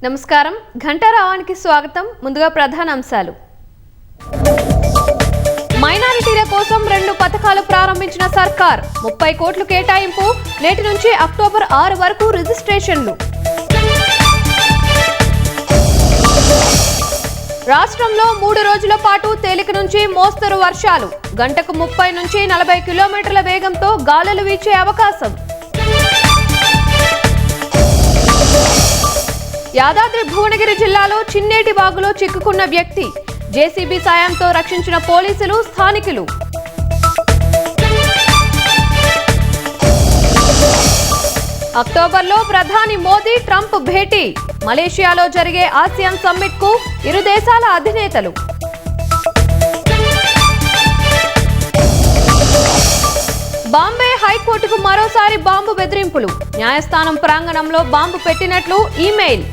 నమస్కారం, ఘంటారావానికి స్వాగతం. ముందుగా ప్రధాన అంశాలు. మైనారిటీల కోసం 2 పథకాలు ప్రారంభించిన సర్కార్. 30 కోట్లు కేటాయింపు. నేటి నుంచి అక్టోబర్ 6 వరకు రిజిస్ట్రేషన్లు. రాష్ట్రంలో 3 రోజుల పాటు తేలిక నుంచి మోస్తరు వర్షాలు. గంటకు 30 నుంచి 40 కిలోమీటర్ల వేగంతో గాలులు వీచే అవకాశం. యాదాద్రి భువనగిరి జిల్లాలో చిన్నేటి వాగులో చిక్కుకున్న వ్యక్తి. జేసీబీ సాయంతో రక్షించిన పోలీసులు, స్థానికులు. అక్టోబర్లో ప్రధాని మోదీ ట్రంప్ భేటీ. మలేషియాలో జరిగే ఆసియాన్ సమ్మిట్ కు ఇరు దేశాల అధినేతలు. బాంబే హైకోర్టుకు మరోసారి బాంబు బెదిరింపులు. న్యాయస్థానం ప్రాంగణంలో బాంబు పెట్టినట్లు ఈమెయిల్.